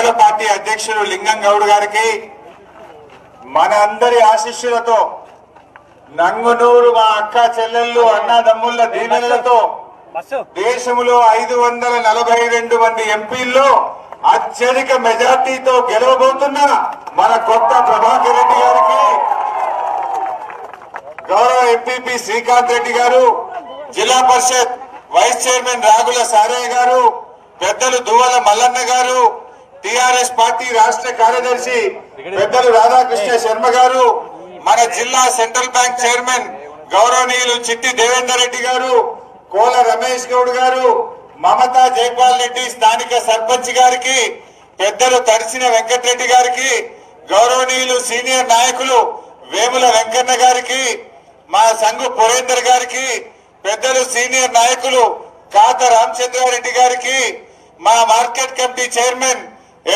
మండల పార్టీ అధ్యక్షుడు లింగం గౌడ్ గారికి మన అందరి ఆశీస్సులతో నంగునూరు మా అక్క చెల్లెళ్ళు అన్నదమ్ముల దీవెనలతో దేశంలో 542 మంది ఎంపీల్లో అత్యధిక మెజార్టీతో గెలవబోతున్న మన కొత్త ప్రభాకర్ రెడ్డి గారికి, గౌరవ ఎంపీపీ శ్రీకాంత్ రెడ్డి గారు, జిల్లా పరిషత్ వైస్ చైర్మన్ రాగుల సారయ్య గారు, పెద్దలు దువ్వల మల్లన్న గారు, టిఆర్ఎస్ పార్టీ రాష్ట్ర కార్యదర్శి పెద్దలు రాధాకృష్ణ శర్మ గారు, మన జిల్లా సెంట్రల్ బ్యాంక్ చైర్మన్ గౌరవనీయులు చిట్టి దేవేందర్ రెడ్డి గారు, కోల రమేష్ గౌడ్ గారు, మమతా జైపాల్ రెడ్డి స్థానిక సర్పంచ్ గారికి, పెద్దలు తడిసిన వెంకటరెడ్డి గారికి, గౌరవనీయులు సీనియర్ నాయకులు వేముల వెంకన్న గారికి, మా సంఘు పురేందర్ గారికి, పెద్దలు సీనియర్ నాయకులు కాత రామచంద్రారెడ్డి గారికి, మా మార్కెట్ కమిటీ చైర్మన్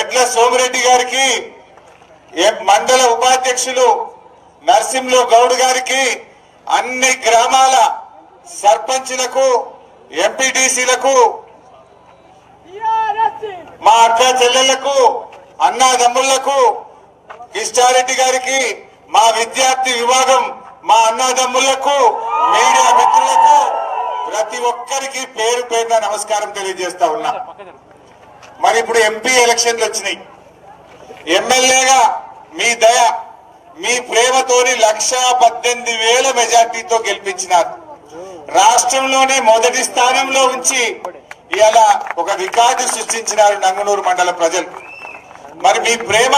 ఎడ్ల సోమిరెడ్డి గారికి, మండల ఉపాధ్యక్షులు నర్సింహులు గౌడ్ గారికి, అన్ని గ్రామాల సర్పంచ్లకు, ఎంపీటీసీలకు, మా అక్క చెల్లెళ్లకు, అన్నాదమ్ముళ్లకు, కిష్టారెడ్డి గారికి, మా విద్యార్థి విభాగం మా అన్నాదమ్ముళ్లకు, మీడియా మిత్రులకు, ప్రతి ఒక్కరికి పేరు పేరున నమస్కారం తెలియజేస్తా ఉన్నా. మరి ఇప్పుడు ఎంపీ ఎలక్షన్లు వచ్చినాయి. ఎమ్మెల్యేగా మీ దయ, మీ ప్రేమతోని 1,18,000 మెజార్టీతో గెలిపించినారు. రాష్ట్రంలోనే మొదటి స్థానంలో ఉంచి ఇలా ఒక రికార్డు సృష్టించినారు నంగునూరు మండల ప్రజలు. మరి మీ ప్రేమ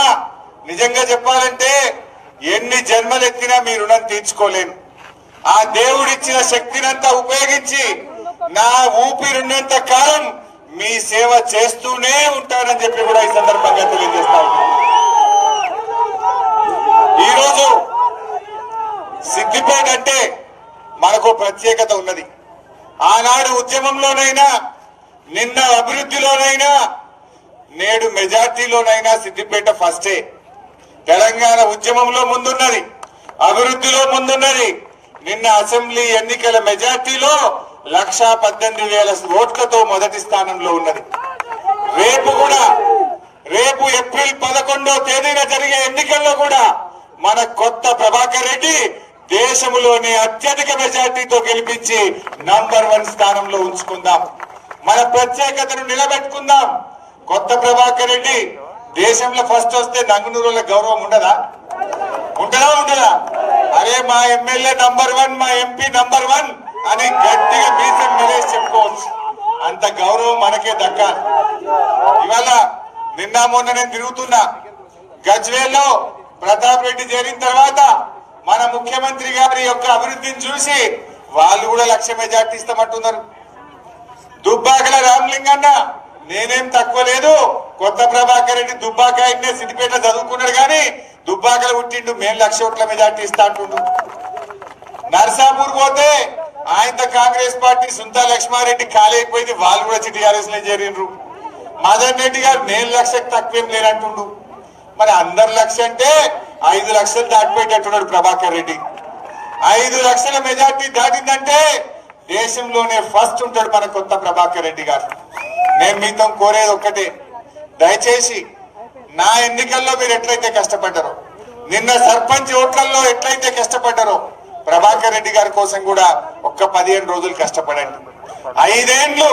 నిజంగా చెప్పాలంటే ఎన్ని జన్మలెత్తినా మీ రుణం తీర్చుకోలేను. ఆ దేవుడిచ్చిన శక్తినంతా ఉపయోగించి నా ఊపిరిన్నంత కాలం మీ సేవ చేస్తూనే ఉంటానని చెప్పి కూడా ఈ సందర్భంగా తెలియజేస్తా ఉన్నాను. ఈరోజు సిద్దిపేట అంటే మనకు ప్రత్యేకత ఉన్నది. ఆనాడు ఉద్యమంలోనైనా, నిన్న అభివృద్ధిలోనైనా, నేడు మెజార్టీలోనైనా సిద్దిపేట ఫస్టే. తెలంగాణ ఉద్యమంలో ముందున్నది, అభివృద్ధిలో ముందున్నది. నిన్న అసెంబ్లీ ఎన్నికల మెజార్టీలో 1,18,000 ఓట్లతో మొదటి స్థానంలో ఉన్నది. రేపు ఏప్రిల్ 11వ తేదీన జరిగే ఎన్నికల్లో కూడా మన కొత్త ప్రభాకర్ రెడ్డి దేశంలోనే అత్యధిక మెజార్టీతో గెలిపించి నంబర్ 1 స్థానంలో ఉంచుకుందాం. మన ప్రత్యేకతను నిలబెట్టుకుందాం. కొత్త ప్రభాకర్ రెడ్డి దేశంలో ఫస్ట్ వస్తే నంగునూరుల గౌరవం ఉండదా? ఉండదా? అరే మా ఎమ్మెల్యే నంబర్ 1, మా ఎంపీ నంబర్ 1 అని గట్టిగా మీసం నిలేసి చెప్పుకోవచ్చు. అంత గౌరవం మనకే దక్కాలి. ఇవాళ నిన్న మొన్న నేను తిరుగుతున్నా. గజ్వేల్లో ప్రతాప్ రెడ్డి చేరిన తర్వాత మన ముఖ్యమంత్రి గారి యొక్క అభివృద్ధిని చూసి వాళ్ళు కూడా 1,00,000 మెజార్టీ ఇస్తామంటున్నారు. దుబ్బాకల రామలింగన్న నేనేం తక్కువ లేదు, కొత్త ప్రభాకర్ రెడ్డి దుబ్బాక ఆయన్నే సిద్దిపేట చదువుకున్నాడు కానీ దుబ్బాకల పుట్టిండు, మేము 1,00,000 ఓట్ల మెజార్టీ ఇస్తా అంటుండు. నర్సాపూర్ పోతే ఆయనతో కాంగ్రెస్ పార్టీ సుంతా లక్ష్మారెడ్డి ఖాళీ అయిపోయింది, వాళ్ళు కూడా టీఆర్ఎస్ లో చేరిండ్రు. మదన్ రెడ్డి గారు నేను 1,00,000 తక్కువేం లేనంటుండు. మరి అందరు 1,00,000 అంటే 5 లక్షలు దాటిపోయేటట్టున్నాడు ప్రభాకర్ రెడ్డి. 5 లక్షల మెజార్టీ దాటిందంటే దేశంలోనే ఫస్ట్ ఉంటాడు మన కొత్త ప్రభాకర్ రెడ్డి గారు. నేను మీతో కోరేది ఒక్కటే, దయచేసి నా ఎన్నికల్లో మీరు ఎట్లయితే కష్టపడ్డారో, నిన్న సర్పంచ్ ఓట్లలో ఎట్లయితే కష్టపడ్డారో, ప్రభాకర్ రెడ్డి గారి కోసం కూడా ఒక్క 15 రోజులు కష్టపడండి. 5 ఏళ్లు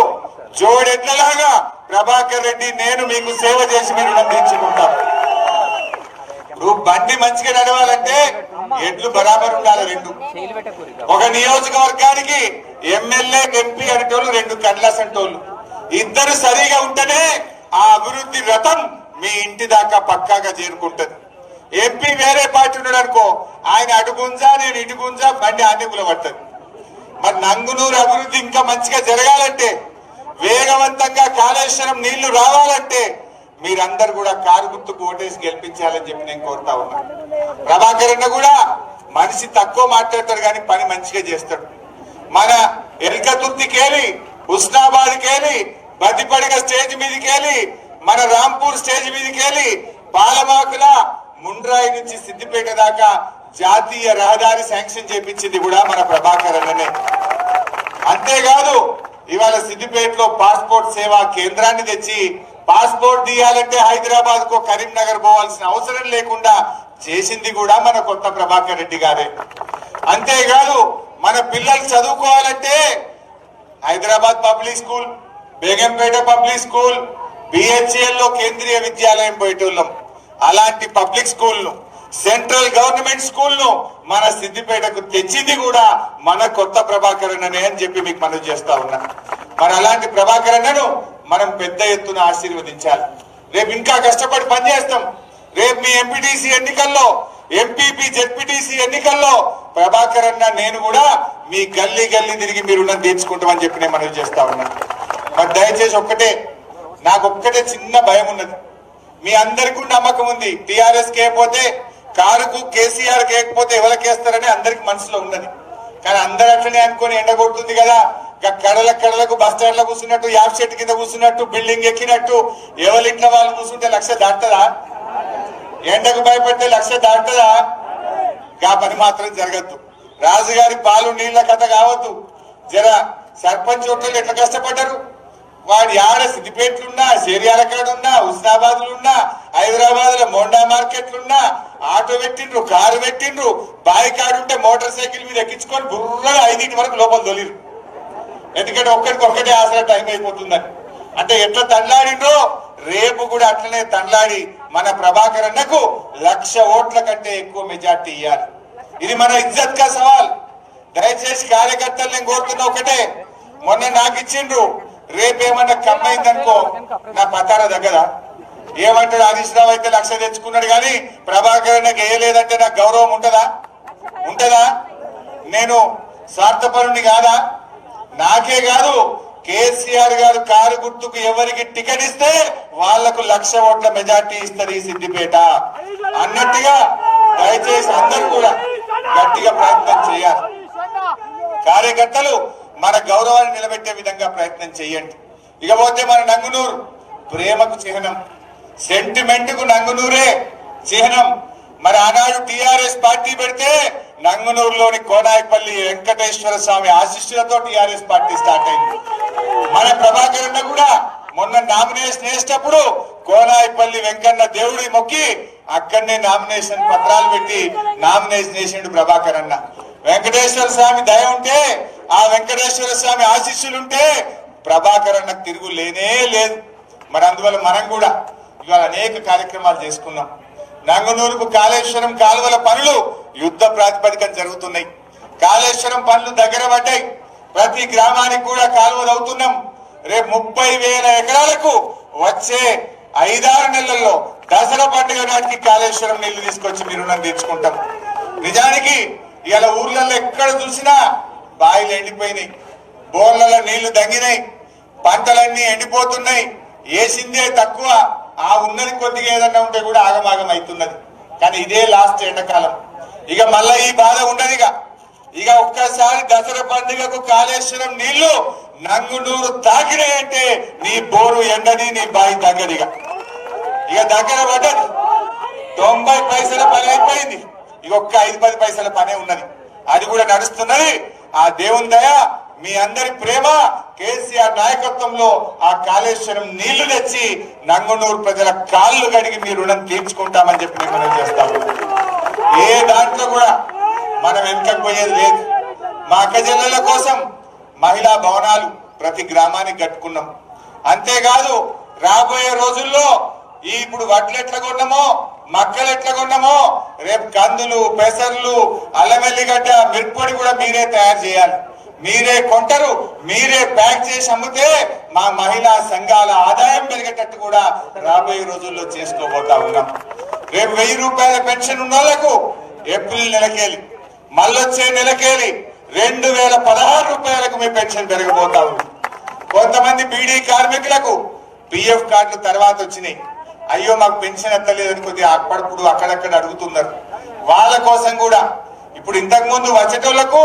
జోడెడ్లలాగా ప్రభాకర్ రెడ్డి నేను మీకు సేవ చేసి మీరు తీర్చుకుంటాం. బండి మంచిగా నడవాలంటే ఎడ్లు బరాబర్ ఉండాలి. 2 ఒక నియోజకవర్గానికి ఎమ్మెల్యే, ఎంపీ అనేటోళ్ళు 2 కండ్లసంటోళ్ళు, ఇద్దరు సరిగా ఉంటేనే ఆ అభివృద్ధి రథం మీ ఇంటి దాకా పక్కాగా చేరుకుంటది. ఎంపీ వేరే పార్టీ ఉన్నాడు అనుకో, ఆయన అటు గుంజా నేను ఇటు గుంజా, బండి ఆన్యకులు పడుతుంది. మరి నంగునూరు అభివృద్ధి ఇంకా మంచిగా జరగాలంటే, వేగవంతంగా కాళేశ్వరం నీళ్లు రావాలంటే మీరందరూ కూడా కారు గుర్తుకు ఓటేసి గెలిపించాలని చెప్పి నేను కోరుతా ఉన్నా. ప్రభాకర్ అన్న కూడా మనిషి తక్కువ మాట్లాడతాడు కానీ పని మంచిగా చేస్తాడు. మన ఎల్కతుర్తికెళ్ళి, హుస్నాబాద్కెళ్ళి, బతిపడిగ స్టేజ్ మీదకెళ్ళి, మన రాంపూర్ స్టేజ్ మీదకెళ్ళి, పాలమాకుల ముండ్రాయి నుంచి సిద్దిపేట దాకా జాతీయ రహదారి శాంక్షన్ చేపించింది కూడా మన ప్రభాకర్ అన్ననే. అంతేకాదు ఇవాళ సిద్దిపేటలో పాస్పోర్ట్ సేవా కేంద్రాన్ని తెచ్చి పాస్పోర్ట్ తీయాలంటే హైదరాబాద్ కో కరీంనగర్ పోవాల్సిన అవసరం లేకుండా చేసింది కూడా మన కొత్త ప్రభాకర్ రెడ్డి గారే. అంతేకాదు మన పిల్లలు చదువుకోవాలంటే Hyderabad public school, Begumpet public school, BHEL లో కేంద్రీయ విద్యాలయం పోయేటోళ్ళం. అలాంటి పబ్లిక్ స్కూల్ ను, సెంట్రల్ గవర్నమెంట్ స్కూల్ ను మన సిద్దిపేటకు తెచ్చింది కూడా మన కొత్త ప్రభాకర్ అన్ననే అని చెప్పి మీకు మనవి చేస్తా ఉన్నా. మరి అలాంటి ప్రభాకర్ అన్నను మనం పెద్ద ఎత్తున ఆశీర్వదించాలి. రేపు ఇంకా కష్టపడి పనిచేస్తాం. రేపు మీ ఎంపీటీసీ ఎన్నికల్లో, ఎంపీపీ జెడ్పీటీసీ ఎన్నికల్లో ప్రభాకర్ అన్న నేను కూడా మీ గల్లీ గల్లీ తిరిగి మీరు రుణం తీర్చుకుంటామని చెప్పి నేను మనవి చేస్తా ఉన్నా. మరి దయచేసి నాకు ఒక్కటే చిన్న భయం ఉన్నది. మీ అందరికీ నమ్మకం ఉంది టీఆర్ఎస్ కేకపోతే కారుకు కేసీఆర్ కేకపోతే ఎవరికేస్తారని అందరికి మనసులో ఉన్నది. కానీ అందరు అట్లనే అనుకుని ఎండగొడుతుంది కదా, కడలకు బస్ స్టాండ్ లో కూర్చున్నట్టు, యాప్ చెట్టు కింద కూర్చున్నట్టు, బిల్డింగ్ ఎక్కినట్టు ఎవరింట్లో వాళ్ళు కూర్చుంటే 1,00,000 దాటుతుందా? ఎండకు భయపడితే 1,00,000 దాటుతుందా? గా పని మాత్రం జరగద్దు. రాజుగారి పాలు నీళ్ల కథ కావద్దు. జర సర్పంచ్ ఓట్లు ఎట్లా కష్టపడ్డారు, వాడు ఆడ సిద్దిపేటలున్నా, సేరియాలకాడున్నా, హుస్నాబాద్లున్నా, హైదరాబాద్ లో మోండా మార్కెట్లున్నా ఆటో పెట్టిండ్రు, కారు పెట్టిండ్రు, బాయి కాడుంటే మోటార్ సైకిల్ మీద ఎక్కించుకొని బుర్రగా 5 వరకు లోపల తొలిరు. ఎందుకంటే ఒక్కటే ఆసరా టైం అయిపోతుందని. అంటే ఎట్లా తండ్లాడిండ్రో రేపు కూడా అట్లనే తండ్లాడి మన ప్రభాకర్ అన్నకు 1,00,000 ఓట్ల కంటే ఎక్కువ మెజార్టీ ఇవ్వాలి. ఇది మన ఇజ్జత్ కా సవాల్. దయచేసి కార్యకర్తలు నేను కోరుతున్నా ఒకటే, మొన్న నాకు ఇచ్చిండ్రు, రేపేమన్నా కమ్మైందనుకో నా పతార దగ్గర ఏమంటాడు, హరీష్ రావు అయితే 1,00,000 తెచ్చుకున్నాడు కానీ ప్రభాకర్ అన్నకు వేయలేదంటే నాకు గౌరవం ఉంటదా? నేను స్వార్థపరుని కాదా? నాకే కాదు, కేసీఆర్ గారు కారు గుర్తుకు ఎవరికి టికెట్ ఇస్తే వాళ్లకు 1,00,000 ఓట్ల మెజార్టీ ఇస్తారు ఈ సిద్దిపేట అన్నట్టుగా దయచేసి అందరూ కూడా గట్టిగా ప్రయత్నం చేయాలి. కార్యకర్తలు మన గౌరవాన్ని నిలబెట్టే విధంగా ప్రయత్నం చేయండి. ఇకపోతే మన నంగునూరు ప్రేమకు చిహ్నం, సెంటిమెంట్ కు నంగునూరే చిహ్నం. మరి ఆనాడు టిఆర్ఎస్ పార్టీ పెడితే నంగునూరులోని కోనాయపల్లి వెంకటేశ్వర స్వామి ఆశీస్సులతో టిఆర్ఎస్ పార్టీ స్టార్ట్ అయింది. మన ప్రభాకర్ అన్న కూడా మొన్న నామినేషన్ వేసేటప్పుడు కోనాయపల్లి వెంకన్న దేవుడి మొక్కి అక్కడనే నామినేషన్ పత్రాలు పెట్టి నామినేషన్ వేసిండు ప్రభాకర్ అన్న. వెంకటేశ్వర స్వామి దయ ఉంటే, ఆ వెంకటేశ్వర స్వామి ఆశీస్సులుంటే ప్రభాకర్ అన్నకు తిరుగు లేనే లేదు. మరి అందువల్ల మనం కూడా ఇవాళ అనేక కార్యక్రమాలు చేసుకున్నాం. నంగనూరుకు కాళేశ్వరం కాలువల పనులు యుద్ధ ప్రాతిపదికన జరుగుతున్నాయి. కాళేశ్వరం పనులు దగ్గర పడ్డాయి. ప్రతి గ్రామానికి కూడా కాలువలు అవుతున్నాం. రేపు 30,000 ఎకరాలకు వచ్చే 5-6 నెలల్లో దసరా పండుగ నాటికి కాళేశ్వరం నీళ్లు తీసుకొచ్చి మీ రుణం తీర్చుకుంటాం. నిజానికి ఇలా ఊర్లలో ఎక్కడ చూసినా బాయిలు ఎండిపోయినాయి, బోర్లలో నీళ్లు దంగినాయి, పంటలన్నీ ఎండిపోతున్నాయి. వేసిందే తక్కువ, ఆ ఉన్నది కొద్దిగా ఏదన్నా ఉంటే కూడా ఆగమాగం అవుతున్నది. కానీ ఇదే లాస్ట్ ఎండాకాలం, ఇక మళ్ళా ఈ బాధ ఉండదు. ఇక ఒక్కసారి దసరా పండుగకు కాళేశ్వరం నీళ్లు నంగునూరు తాకినాయంటే నీ బోరు ఎండది, నీ బాయి తగ్గదిగా. ఇక దగ్గర పడ్డది. 90 పైసల పని అయిపోయింది. ఇక ఒక్క 5-10 పైసల పనే ఉన్నది, అది కూడా నడుస్తున్నది. ఆ దేవుని దయ, మీ అందరి ప్రేమ, కేసీఆర్ నాయకత్వంలో ఆ కాళేశ్వరం నీళ్లు తెచ్చి నంగునూరు ప్రజల కాళ్ళు కడిగి మీ రుణం తీర్చుకుంటామని చెప్పి మనం చేస్తాము. ఏ దాంట్లో కూడా మనం వెనుకపోయేది లేదు. మా అక్క చెల్లెల కోసం మహిళా భవనాలు ప్రతి గ్రామానికి కట్టుకున్నాం. అంతేకాదు రాబోయే రోజుల్లో ఇప్పుడు వడ్లు ఎట్లా కొన్నామో, మక్కలు ఎట్లా కొన్నామో, రేపు కందులు, పెసర్లు, అల్లం ఎల్లిగడ్డ, మిరప్పొడి కూడా మీరే తయారు చేయాలి. మీరే కొంటారు, మీరే ప్యాక్ చేసి అమ్మితే మా మహిళా సంఘాల ఆదాయం పెరిగేటట్టు కూడా రాబోయే రోజుల్లో చేసుకోబోతా ఉన్నాం. రేపు 1,000 రూపాయల పెన్షన్ ఉన్న వాళ్ళకు ఏప్రిల్ నెలకేలి, మళ్ళొచ్చే నెలకేలి 2,016 రూపాయలకు మీ పెన్షన్ పెరగబోతా ఉంది. కొంతమంది బీడీ కార్మికులకు పిఎఫ్ కార్డులు తర్వాత వచ్చినాయి. అయ్యో మాకు పెన్షన్ ఎత్తలేదని కొద్దిగా అక్కడప్పుడు అక్కడక్కడ అడుగుతున్నారు. వాళ్ళ కోసం కూడా ఇప్పుడు ఇంతకు ముందు వచ్చేటోళ్లకు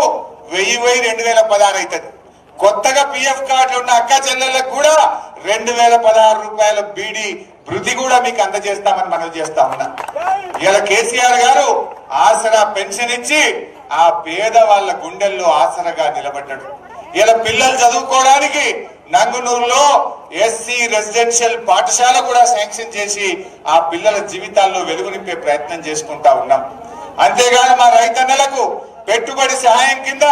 1000 2,016 అవుతుంది. కొత్తగా పిఎఫ్ కార్డులు ఉన్న అక్క చెల్లెళ్ళకు కూడా 2,016 రూపాయల బీడీ వృద్ధి కూడా మీకు అందజేస్తామని మనం చేస్తా ఉన్నా. ఇలా కేసీఆర్ గారు ఆసరా పెన్షన్ ఇచ్చి ఆ పేద వాళ్ళ గుండెల్లో ఆసరగా నిలబడ్డాడు. ఇలా పిల్లలు చదువుకోవడానికి నంగునూరులో ఎస్సీ రెసిడెన్షియల్ పాఠశాల కూడా శాంక్షన్ చేసి ఆ పిల్లల జీవితాల్లో వెలుగు నింపే ప్రయత్నం చేసుకుంటా ఉన్నాం. అంతేగాని మా రైతన్నలకు పెట్టుబడి సహాయం కింద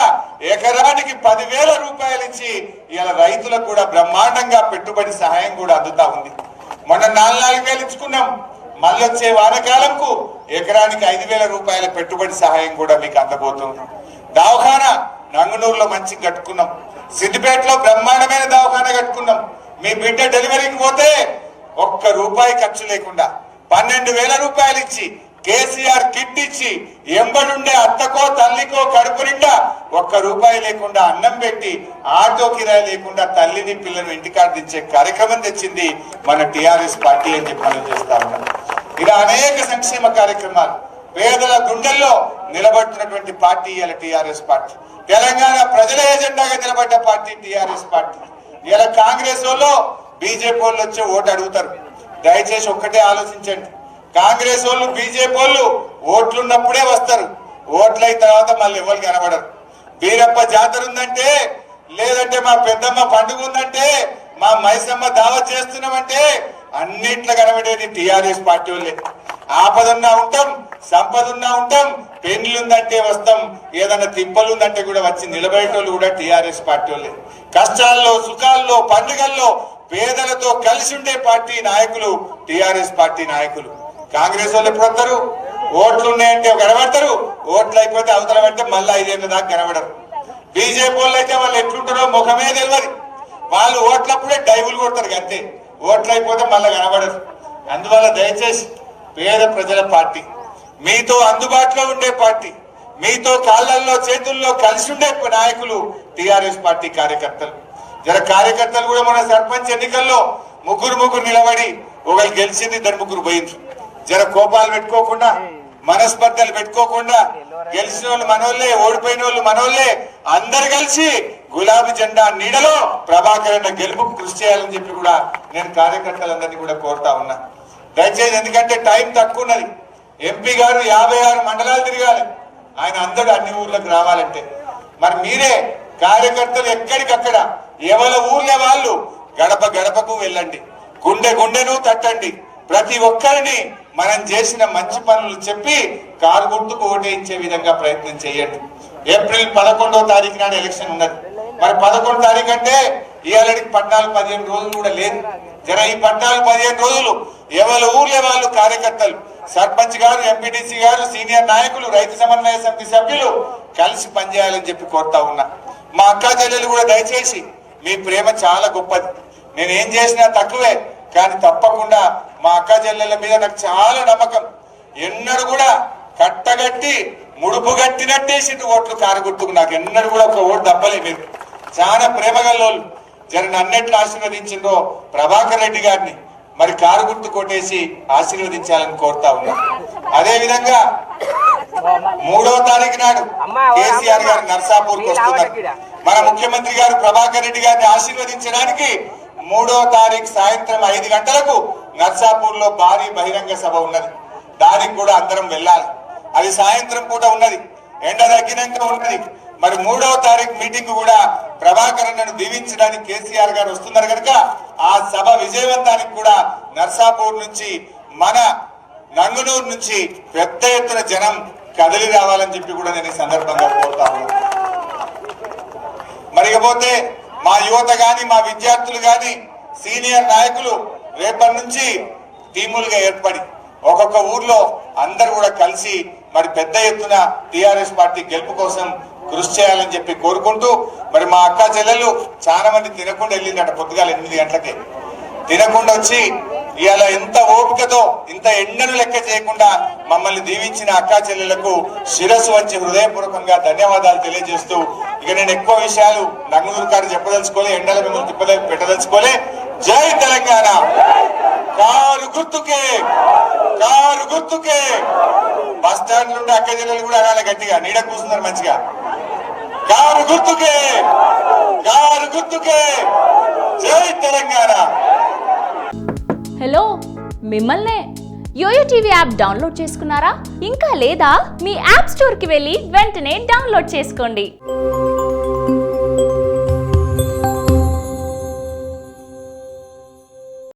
ఎకరానికి 10,000 రూపాయలు ఇచ్చి ఇలా రైతులకు కూడా బ్రహ్మాండంగా పెట్టుబడి సహాయం కూడా అందుతా ఉంది. మొన్న 4,000 ఇచ్చుకున్నాం. మళ్ళొచ్చే వానకాలంకు ఎకరానికి 5,000 రూపాయల పెట్టుబడి సహాయం కూడా మీకు అందబోతున్నాం. దవాఖానా నంగునూరులో మంచి కట్టుకున్నాం. సిద్దిపేటలో బ్రహ్మాండమైన దవాఖానా కట్టుకున్నాం. మీ బిడ్డ డెలివరీకి పోతే ₹1 ఖర్చు లేకుండా 12,000 రూపాయలు ఇచ్చి కేసీఆర్ కిట్ ఇచ్చి ఎంబడుండే అత్తకో తల్లికో కడుపు నిండా ₹1 లేకుండా అన్నం పెట్టి ఆటో కిరాయి లేకుండా తల్లిని పిల్లలు ఇంటికాడ దించే కార్యక్రమం తెచ్చింది మన టిఆర్ఎస్ పార్టీ అని చెప్పి మనం చేస్తా ఉన్నాం. ఇలా అనేక సంక్షేమ కార్యక్రమాలు పేదల గుండెల్లో నిలబడుతున్నటువంటి పార్టీ ఇలా టిఆర్ఎస్ పార్టీ. తెలంగాణ ప్రజల ఎజెండాగా నిలబడ్డ పార్టీ టిఆర్ఎస్ పార్టీ. ఇలా కాంగ్రెస్ వాళ్ళు బీజేపీ వాళ్ళు వచ్చే ఓటు అడుగుతారు. దయచేసి ఒక్కటే ఆలోచించండి. కాంగ్రెస్ వాళ్ళు బీజేపీ వాళ్ళు ఓట్లున్నప్పుడే వస్తారు. ఓట్లైన తర్వాత మళ్ళీ ఎవరు కనబడరు. వీరప్ప జాతర ఉందంటే, లేదంటే మా పెద్దమ్మ పండుగ ఉందంటే, మా మైసమ్మ దావత్ చేస్తున్నామంటే అన్నిట్లో కనబడేది టిఆర్ఎస్ పార్టీ వాళ్ళే. ఆపదన్నా ఉంటాం, సంపద ఉన్నా ఉంటాం, పెళ్లిందంటే వస్తాం, ఏదన్నా తిప్పలుందంటే కూడా వచ్చి నిలబడేటోళ్ళు కూడా టిఆర్ఎస్ పార్టీ వాళ్ళే. కష్టాల్లో సుఖాల్లో పండుగల్లో పేదలతో కలిసి ఉండే పార్టీ నాయకులు టిఆర్ఎస్ పార్టీ నాయకులు. కాంగ్రెస్ వాళ్ళు ఎప్పుడు వస్తారు? ఓట్లు ఉన్నాయంటే కనబడతారు, ఓట్లు అయిపోతే అవతల పడితే మళ్ళీ 5 ఏళ్ళ దాకా కనబడరు. బీజేపీ వాళ్ళు అయితే వాళ్ళు ఎట్లుంటారో ముఖమే తెలియదు. వాళ్ళు ఓట్లప్పుడే డైవులు కొడతారు అంతే, ఓట్లు అయిపోతే మళ్ళీ కనబడరు. అందువల్ల దయచేసి పేద ప్రజల పార్టీ, మీతో అందుబాటులో ఉండే పార్టీ, మీతో కాళ్ళల్లో చేతుల్లో కలిసి ఉండే నాయకులు టిఆర్ఎస్ పార్టీ కార్యకర్తలు. జర కార్యకర్తలు కూడా మన సర్పంచ్ ఎన్నికల్లో ముగ్గురు నిలబడి ఒకరు గెలిచింది, 2 పోయింది. జర కోపాలు పెట్టుకోకుండా, మనస్పర్ధలు పెట్టుకోకుండా, గెలిచిన వాళ్ళు మనోళ్లే, ఓడిపోయిన వాళ్ళు మనోళ్లే, అందరు కలిసి గులాబీ జెండా నీడలో ప్రభాకర్ అన్న గెలుపుకు కృషి చేయాలని చెప్పి కూడా నేను కార్యకర్తలందరినీ కూడా కోరుతా ఉన్నా. దయచేసి, ఎందుకంటే టైం తక్కువ ఉన్నది. ఎంపీ గారు 56 మండలాలు తిరగాలి. ఆయన అందరూ అన్ని ఊర్లకు రావాలంటే మరి మీరే కార్యకర్తలు ఎక్కడికక్కడ ఎవరి ఊర్లే వాళ్ళు గడప గడపకు వెళ్ళండి, గుండెను తట్టండి. ప్రతి ఒక్కరిని మనం చేసిన మంచి పనులు చెప్పి కారు గుర్తుకు ఓటేయించే విధంగా ప్రయత్నం చేయండి. ఏప్రిల్ 11వ తారీఖు నాడు ఎలక్షన్ ఉన్నది. మరి 11వ తారీఖు అంటే ఇవాళకి 14-15 రోజులు కూడా లేదు. జర ఈ 14-15 రోజులు ఎవరి ఊర్లే వాళ్ళు కార్యకర్తలు, సర్పంచ్ గారు, ఎంపీటీసీ గారు, సీనియర్ నాయకులు, రైతు సమన్వయ సమితి సభ్యులు కలిసి పనిచేయాలని చెప్పి కోరుతా ఉన్నా. మా అక్కా చెల్లెలు కూడా దయచేసి, మీ ప్రేమ చాలా గొప్పది. నేను ఏం చేసినా తక్కువే, కానీ తప్పకుండా మా అక్కా చెల్లెల మీద నాకు చాలా నమ్మకం. ఎన్నడూ కూడా కట్టగట్టి ముడుపు గట్టినట్టేసి ఓట్లు కారగుర్తుకు నాకు ఎన్నడూ కూడా ఒక ఓటు దప్పలే. మీరు చాలా ప్రేమగల్లోళ్ళు. జర నన్నెట్లు ఆశీర్వదించిందో ప్రభాకర్ రెడ్డి గారిని మరి కారు గుర్తు కొట్టేసి ఆశీర్వదించాలని కోరుతా ఉన్నా. అదే విధంగా 3వ తారీఖు నాడు కేసీఆర్ గారు నర్సాపూర్కి వస్తున్నారు. మన ముఖ్యమంత్రి గారు ప్రభాకర్ రెడ్డి గారిని ఆశీర్వదించడానికి 3వ తారీఖు సాయంత్రం 5 గంటలకు నర్సాపూర్ లో భారీ బహిరంగ సభ ఉన్నది. దానికి కూడా అందరం వెళ్ళాలి. అది సాయంత్రం పూట ఉన్నది, ఎండ తగ్గినాక ఉన్నది. మరి 3వ తారీఖు మీటింగ్ కూడా ప్రభాకర్ అన్నను దీవించడానికి కేసీఆర్ గారు వస్తున్నారు కనుక ఆ సభ విజయవంతానికి కూడా నర్సాపూర్ నుంచి, మన నంగునూరు నుంచి పెద్ద ఎత్తున జనం కదిలి రావాలని చెప్పి కూడా నేను ఈ సందర్భంగా కోరుతా ఉన్నాను. మరి ఇకపోతే మా యువత గాని, మా విద్యార్థులు గాని, సీనియర్ నాయకులు రేపటి నుంచి టీములుగా ఏర్పడి ఒక్కొక్క ఊర్లో అందరూ కూడా కలిసి మరి పెద్ద ఎత్తున టిఆర్ఎస్ పార్టీ గెలుపు కోసం కృషి చేయాలని చెప్పి కోరుకుంటూ, మరి మా అక్కా చెల్లెలు చాలా మంది తినకుండా వెళ్ళిందట. పొద్దుగాల 8 గంటలకే తినకుండా వచ్చి ఇవాళ ఎంత ఓపికతో, ఇంత ఎండను లెక్క చేయకుండా మమ్మల్ని దీవించిన అక్కా చెల్లెలకు శిరస్సు వంచి హృదయపూర్వకంగా ధన్యవాదాలు తెలియజేస్తూ, ఇక నేను ఎక్కువ విషయాలు నంగునూరు కాదు చెప్పదలుచుకోలే, ఎండల మిమ్మల్ని పెట్టదలుచుకోలే. జై తెలంగాణ. కారు గుర్తుకే, కారు గుర్తుకే. బస్ స్టాండ్ నుండి అక్క చెల్లెలు కూడా అనాలి గట్టిగా, నీడ కూర్చున్నారు మంచిగా. కారు గుర్తుకే, కారు గుర్తుకే. జై తెలంగాణ. హలో, మిమ్మల్నే. యోయో టీవీ యాప్ డౌన్లోడ్ చేసుకున్నారా? ఇంకా లేదా? మీ యాప్ స్టోర్కి వెళ్ళి వెంటనే డౌన్లోడ్ చేసుకోండి.